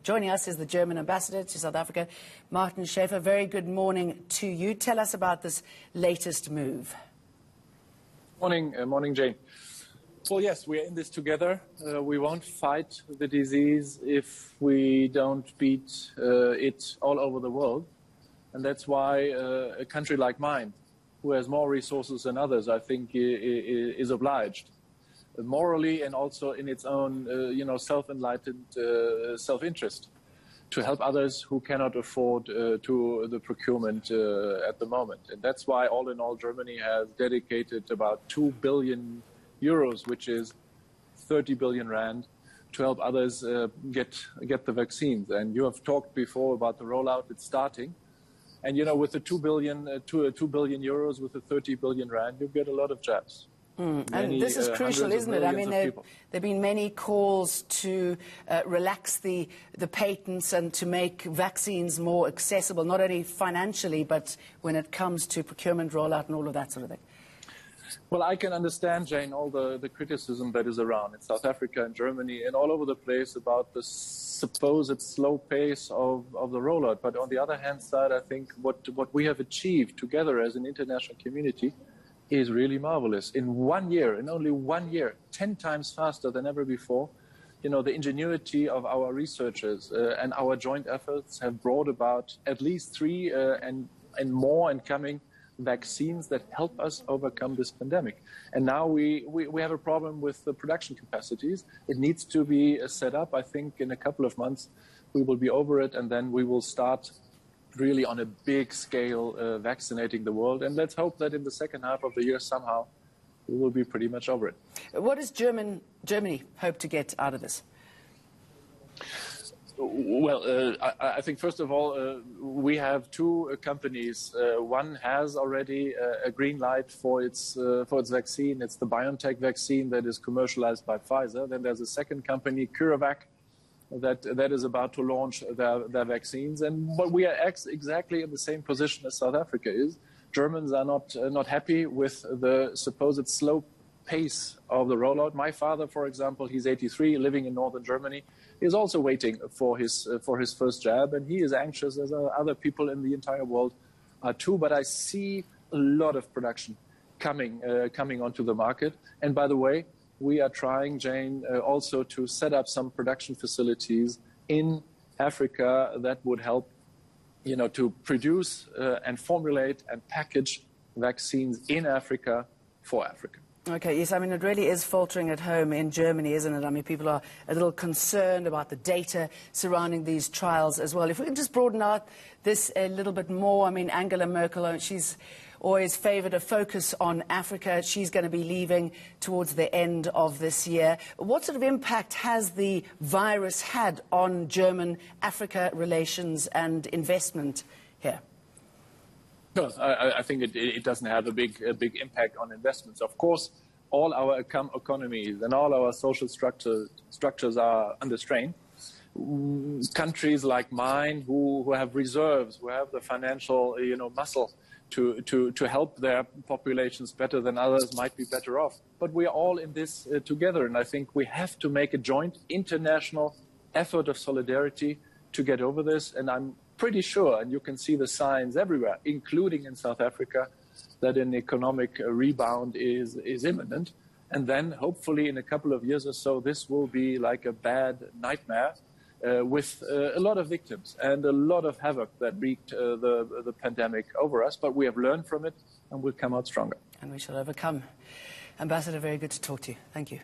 Joining us is the German ambassador to South Africa, Martin Schäfer. Very good morning to you. Tell us about this latest move. Morning, Jane. Well, yes, we are in this together. We won't fight the disease if we don't beat it all over the world. And that's why a country like mine, who has more resources than others, I think is obliged, morally and also in its own, self-enlightened self-interest, to help others who cannot afford to the procurement at the moment. And that's why, all in all, Germany has dedicated about 2 billion euros, which is 30 billion rand, to help others get the vaccines. And you have talked before about the rollout. It's starting. And, with the 2 billion euros, with the 30 billion rand, you get a lot of jabs. And this is crucial, isn't it? I mean, there have been many calls to relax the patents and to make vaccines more accessible, not only financially, but when it comes to procurement, rollout, and all of that sort of thing. Well, I can understand, Jane, all the criticism that is around in South Africa and Germany and all over the place about the supposed slow pace of the rollout. But on the other hand side, I think what we have achieved together as an international community is really marvelous. In 1 year, in only 1 year, 10 times faster than ever before, the ingenuity of our researchers and our joint efforts have brought about at least 3 and more incoming vaccines that help us overcome this pandemic. And now we have a problem with the production capacities. It needs to be set up. I think in a couple of months we will be over it, and then we will start really on a big scale vaccinating the world. And let's hope that in the second half of the year somehow we will be pretty much over it. What does Germany hope to get out of this? Well, I think first of all, we have 2 companies. One has already a green light for its vaccine. It's the BioNTech vaccine that is commercialized by Pfizer. Then there's a second company, CureVac, that is about to launch their vaccines. But we are exactly in the same position as South Africa is. Germans are not happy with the supposed slow pace of the rollout. My father, for example, he's 83, living in northern Germany, is also waiting for his first jab, and he is anxious, as other people in the entire world are too. But I see a lot of production coming onto the market. And by the way, we are trying, Jane, also to set up some production facilities in Africa that would help, to produce and formulate and package vaccines in Africa for Africa. Okay, yes, I mean, it really is faltering at home in Germany, isn't it? I mean, people are a little concerned about the data surrounding these trials as well. If we can just broaden out this a little bit more, I mean, Angela Merkel, she's always favoured a focus on Africa. She's going to be leaving towards the end of this year. What sort of impact has the virus had on German-Africa relations and investment here? No, I think it doesn't have a big impact on investments. Of course, all our economies and all our social structures are under strain. Countries like mine, who have reserves, who have the financial muscle to help their populations better than others, might be better off. But we are all in this together, and I think we have to make a joint international effort of solidarity to get over this. And I'm pretty sure, and you can see the signs everywhere, including in South Africa, that an economic rebound is imminent. And then hopefully in a couple of years or so, this will be like a bad nightmare with a lot of victims and a lot of havoc that wreaked the pandemic over us. But we have learned from it and we'll come out stronger. And we shall overcome. Ambassador, very good to talk to you. Thank you.